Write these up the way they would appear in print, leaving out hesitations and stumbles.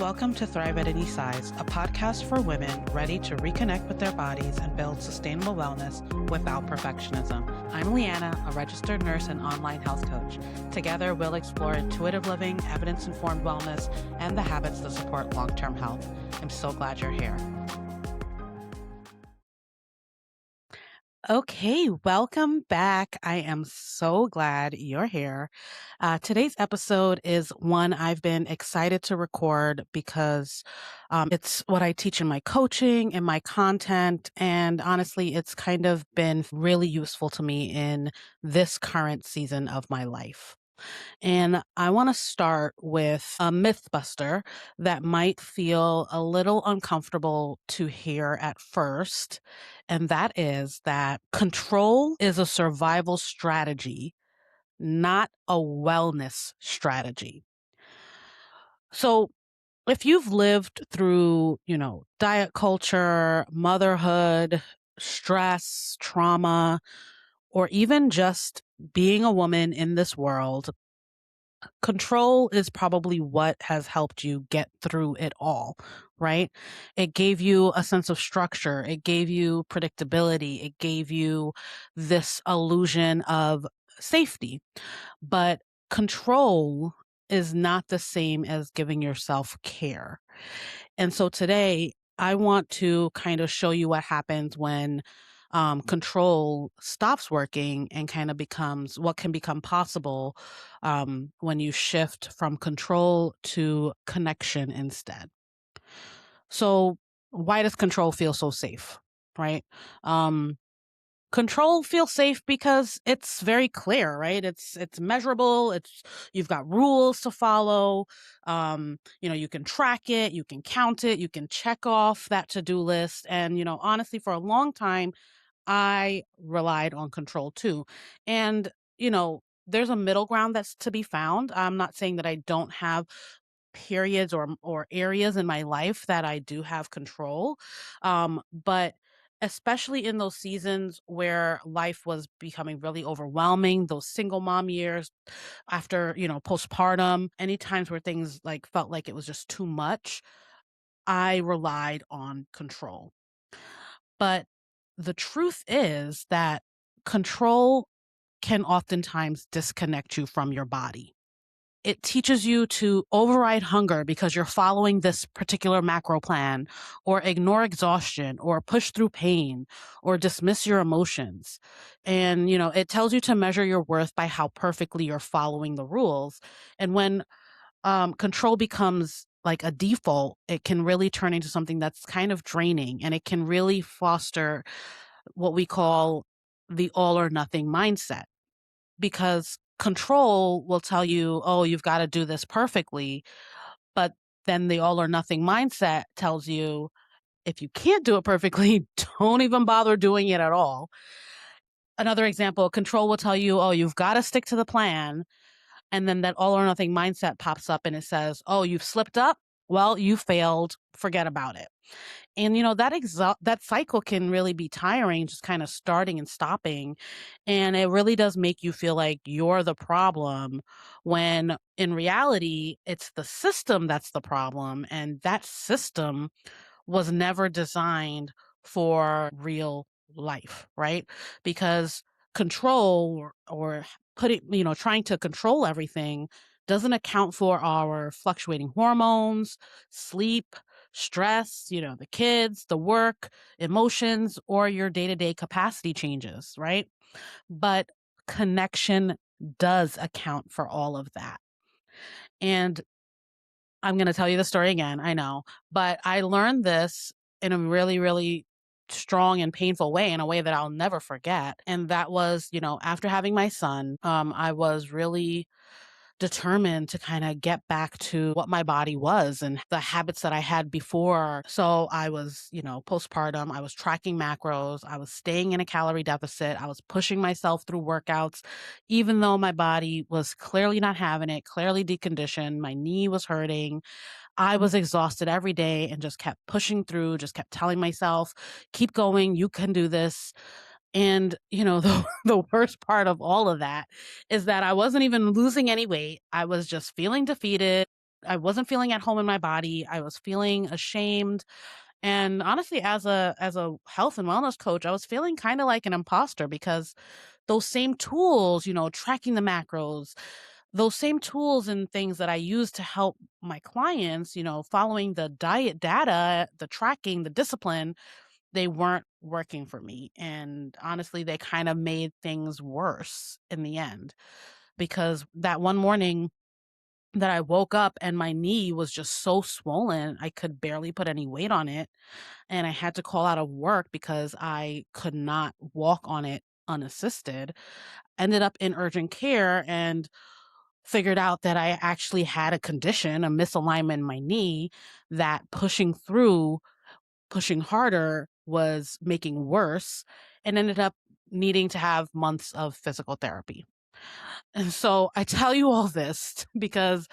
Welcome to Thrive at Any Size, a podcast for women ready to reconnect with their bodies and build sustainable wellness without perfectionism. I'm Leanna, a registered nurse and online health coach. Together, we'll explore intuitive living, evidence-informed wellness, and the habits that support long-term health. I'm so glad you're here. Okay, welcome back. I am so glad you're here. Today's episode is one I've been excited to record because it's what I teach in my coaching and my content. And honestly, it's kind of been really useful to me in this current season of my life. And I want to start with a myth buster that might feel a little uncomfortable to hear at first. And that is that control is a survival strategy, not a wellness strategy. So if you've lived through, diet culture, motherhood, stress, trauma, or even just being a woman in this world, control is probably what has helped you get through it all, right? It gave you a sense of structure. It gave you predictability. It gave you this illusion of safety. But control is not the same as giving yourself care. And so today, I want to kind of show you what happens when control stops working and kind of becomes what can become possible when you shift from control to connection instead. So, why does control feel so safe, right? Um, Control feels safe because it's very clear, right? It's measurable. You've got rules to follow. You can track it, you can count it, you can check off that to-do list. And honestly, for a long time, I relied on control too. And there's a middle ground that's to be found. I'm not saying that I don't have periods or areas in my life that I do have control. But especially in those seasons where life was becoming really overwhelming, those single mom years after, postpartum, any times where things like felt like it was just too much, I relied on control. But the truth is that control can oftentimes disconnect you from your body. It teaches you to override hunger because you're following this particular macro plan, or ignore exhaustion, or push through pain, or dismiss your emotions. And, it tells you to measure your worth by how perfectly you're following the rules. And when control becomes like a default, it can really turn into something that's kind of draining, and it can really foster what we call the all or nothing mindset, because control will tell you, oh, you've got to do this perfectly. But then the all or nothing mindset tells you, if you can't do it perfectly, don't even bother doing it at all. Another example, control will tell you, oh, you've got to stick to the plan. And then that all or nothing mindset pops up and it says, oh, you've slipped up. Well, you failed. Forget about it. And that cycle can really be tiring, just kind of starting and stopping. And it really does make you feel like you're the problem, when in reality, it's the system that's the problem. And that system was never designed for real life, right? Because control or putting, trying to control everything doesn't account for our fluctuating hormones, sleep, stress, the kids, the work, emotions, or your day-to-day capacity changes, right? But connection does account for all of that. And I'm going to tell you the story again, I know, but I learned this in a really, really strong and painful way, in a way that I'll never forget. And that was, after having my son, I was really determined to kind of get back to what my body was and the habits that I had before. So I was, postpartum, I was tracking macros, I was staying in a calorie deficit, I was pushing myself through workouts, even though my body was clearly not having it, clearly deconditioned, my knee was hurting. I was exhausted every day and just kept pushing through, just kept telling myself, keep going, you can do this. And, the worst part of all of that is that I wasn't even losing any weight. I was just feeling defeated. I wasn't feeling at home in my body. I was feeling ashamed. And honestly, as a health and wellness coach, I was feeling kind of like an imposter because those same tools, tracking the macros, those same tools and things that I use to help my clients, following the diet data, the tracking, the discipline, they weren't working for me. And honestly, they kind of made things worse in the end because that one morning that I woke up and my knee was just so swollen, I could barely put any weight on it. And I had to call out of work because I could not walk on it unassisted. Ended up in urgent care and figured out that I actually had a condition, a misalignment in my knee, that pushing harder was making worse, and ended up needing to have months of physical therapy. And so I tell you all this because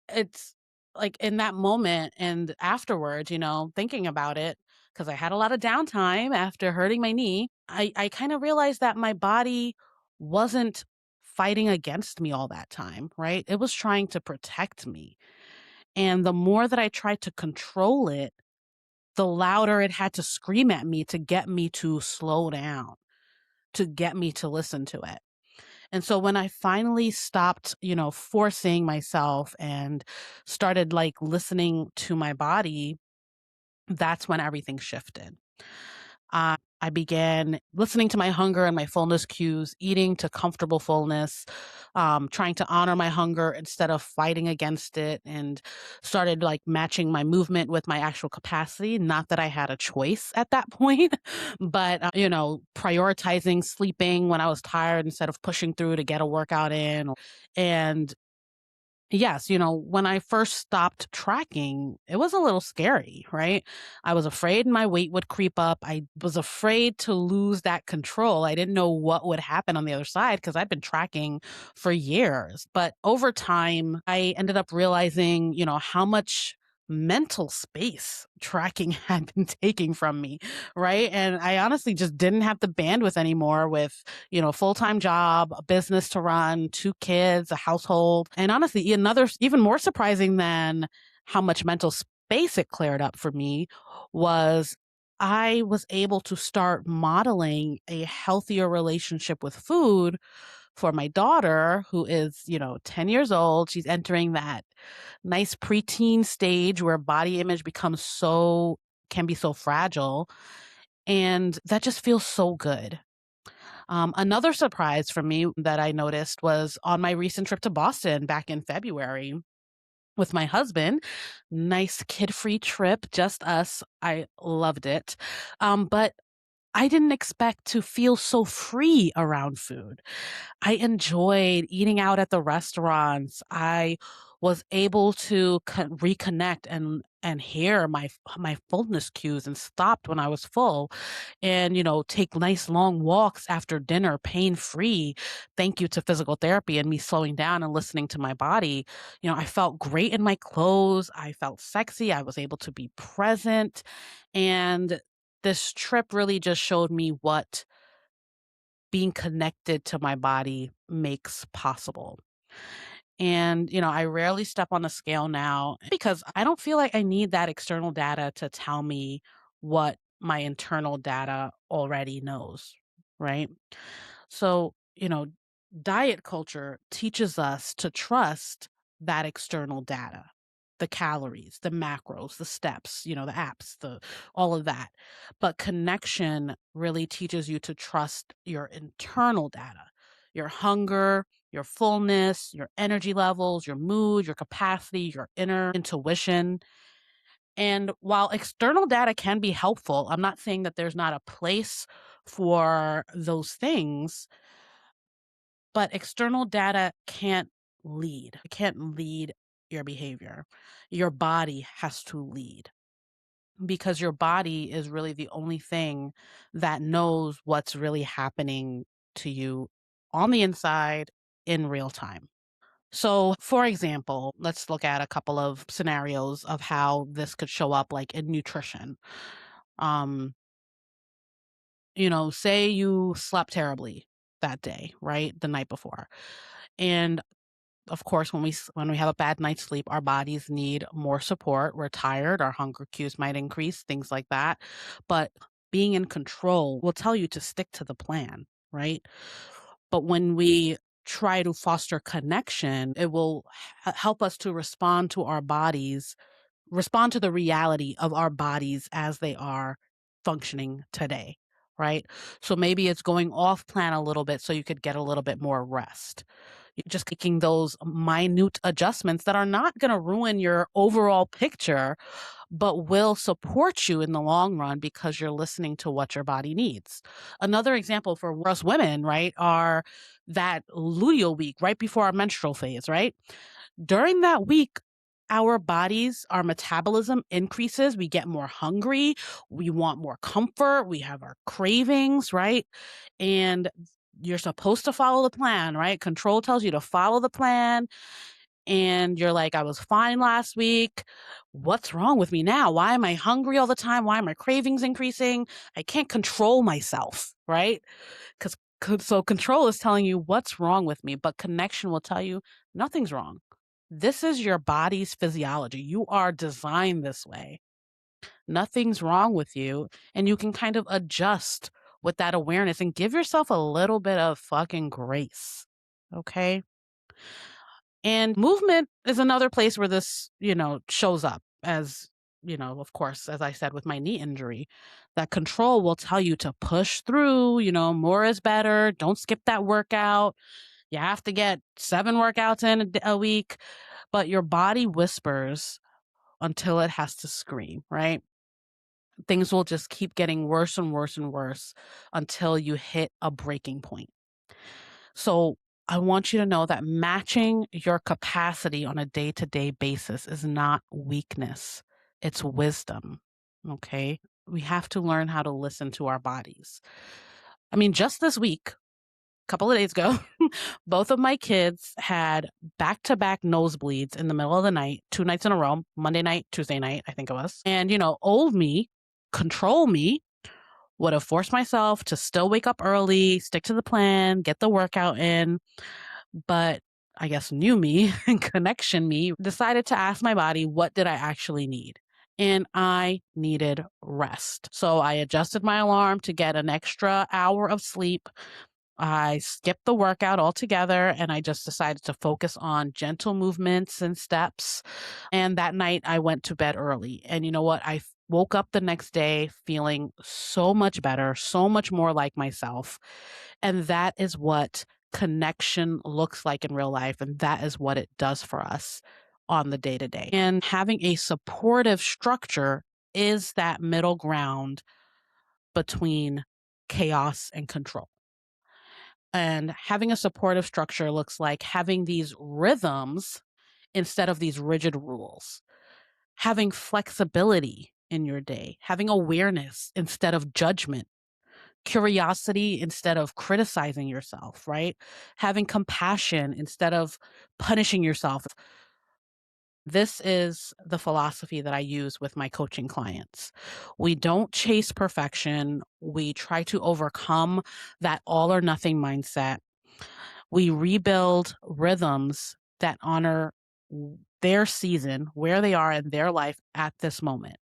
it's like in that moment and afterwards, thinking about it, because I had a lot of downtime after hurting my knee, I kind of realized that my body wasn't fighting against me all that time, right? It was trying to protect me. And the more that I tried to control it, the louder it had to scream at me to get me to slow down, to get me to listen to it. And so when I finally stopped, forcing myself and started like listening to my body, that's when everything shifted. I began listening to my hunger and my fullness cues, eating to comfortable fullness, trying to honor my hunger instead of fighting against it, and started like matching my movement with my actual capacity. Not that I had a choice at that point, but, prioritizing sleeping when I was tired instead of pushing through to get a workout in. And yes, when I first stopped tracking, it was a little scary, right? I was afraid my weight would creep up. I was afraid to lose that control. I didn't know what would happen on the other side because I've been tracking for years. But over time, I ended up realizing, how much mental space tracking had been taking from me, right? And I honestly just didn't have the bandwidth anymore with full-time job, a business to run, 2 kids, a household. And honestly, another even more surprising than how much mental space it cleared up for me was I was able to start modeling a healthier relationship with food for my daughter, who is, 10 years old. She's entering that nice preteen stage where body image can be so fragile. And that just feels so good. Another surprise for me that I noticed was on my recent trip to Boston back in February with my husband. Nice kid free trip, just us. I loved it. But I didn't expect to feel so free around food. I enjoyed eating out at the restaurants. I was able to reconnect and hear my fullness cues and stopped when I was full, and take nice long walks after dinner pain free. Thank you to physical therapy and me slowing down and listening to my body. I felt great in my clothes. I felt sexy. I was able to be present, and this trip really just showed me what being connected to my body makes possible. And, I rarely step on a scale now because I don't feel like I need that external data to tell me what my internal data already knows, right? So, diet culture teaches us to trust that external data, the calories, the macros, the steps, the apps, the all of that. But connection really teaches you to trust your internal data, your hunger, your fullness, your energy levels, your mood, your capacity, your inner intuition. And while external data can be helpful, I'm not saying that there's not a place for those things, but external data can't lead. It can't lead your behavior. Your body has to lead because your body is really the only thing that knows what's really happening to you on the inside in real time. So, for example, let's look at a couple of scenarios of how this could show up like in nutrition. Um, say you slept terribly that day, right? The night before. And Of course, when we have a bad night's sleep, our bodies need more support. We're tired, our hunger cues might increase, things like that. But being in control will tell you to stick to the plan, right? But when we try to foster connection, it will help us to respond to the reality of our bodies as they are functioning today, right? So maybe it's going off plan a little bit so you could get a little bit more rest. You're just making those minute adjustments that are not going to ruin your overall picture, but will support you in the long run because you're listening to what your body needs. Another example for us women, right, are that luteal week right before our menstrual phase, right? During that week, our bodies, our metabolism increases. We get more hungry. We want more comfort. We have our cravings, right? And you're supposed to follow the plan, right? Control tells you to follow the plan. And you're like, I was fine last week. What's wrong with me now? Why am I hungry all the time? Why are my cravings increasing? I can't control myself, right? Because so control is telling you what's wrong with me, but connection will tell you nothing's wrong. This is your body's physiology. You are designed this way. Nothing's wrong with you. And you can kind of adjust with that awareness and give yourself a little bit of fucking grace. Okay. And movement is another place where this, shows up as, of course, as I said with my knee injury, that control will tell you to push through, more is better. Don't skip that workout. You have to get 7 workouts in a week, but your body whispers until it has to scream, right? Things will just keep getting worse and worse and worse until you hit a breaking point. So I want you to know that matching your capacity on a day-to-day basis is not weakness. It's wisdom. Okay. We have to learn how to listen to our bodies. I mean, just this week, a couple of days ago, both of my kids had back-to-back nosebleeds in the middle of the night, 2 nights in a row, Monday night, Tuesday night, I think it was. And, old me, control me, would have forced myself to still wake up early, stick to the plan, get the workout in. But I guess new me and connection me decided to ask my body, what did I actually need? And I needed rest. So I adjusted my alarm to get an extra hour of sleep. I skipped the workout altogether and I just decided to focus on gentle movements and steps. And that night I went to bed early. And you know what? I woke up the next day feeling so much better, so much more like myself. And that is what connection looks like in real life. And that is what it does for us on the day to day. And having a supportive structure is that middle ground between chaos and control. And having a supportive structure looks like having these rhythms instead of these rigid rules, having flexibility in your day, having awareness instead of judgment, curiosity instead of criticizing yourself, right? Having compassion instead of punishing yourself. This is the philosophy that I use with my coaching clients. We don't chase perfection. We try to overcome that all or nothing mindset. We rebuild rhythms that honor their season, where they are in their life at this moment.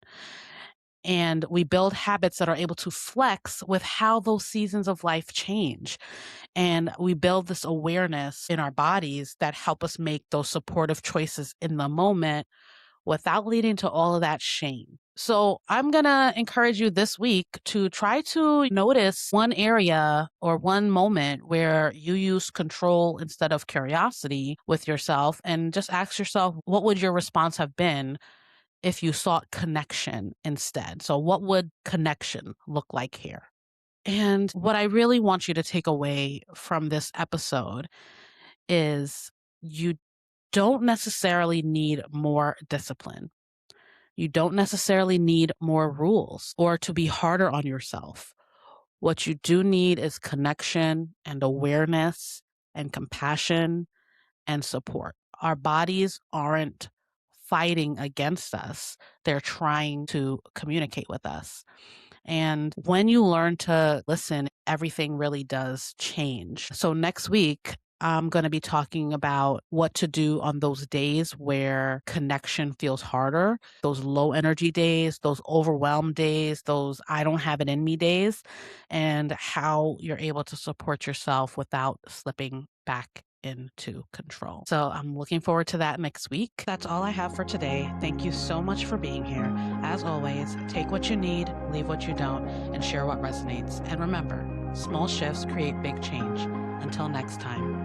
And we build habits that are able to flex with how those seasons of life change. And we build this awareness in our bodies that help us make those supportive choices in the moment without leading to all of that shame. So I'm going to encourage you this week to try to notice one area or one moment where you use control instead of curiosity with yourself and just ask yourself, what would your response have been if you sought connection instead? So what would connection look like here? And what I really want you to take away from this episode is you don't necessarily need more discipline. You don't necessarily need more rules or to be harder on yourself. What you do need is connection and awareness and compassion and support. Our bodies aren't fighting against us, they're trying to communicate with us. And when you learn to listen, everything really does change. So next week, I'm going to be talking about what to do on those days where connection feels harder, those low energy days, those overwhelmed days, those I don't have it in me days, and how you're able to support yourself without slipping back into control. So I'm looking forward to that next week. That's all I have for today. Thank you so much for being here. As always, take what you need, leave what you don't, and share what resonates. And remember, small shifts create big change. Until next time.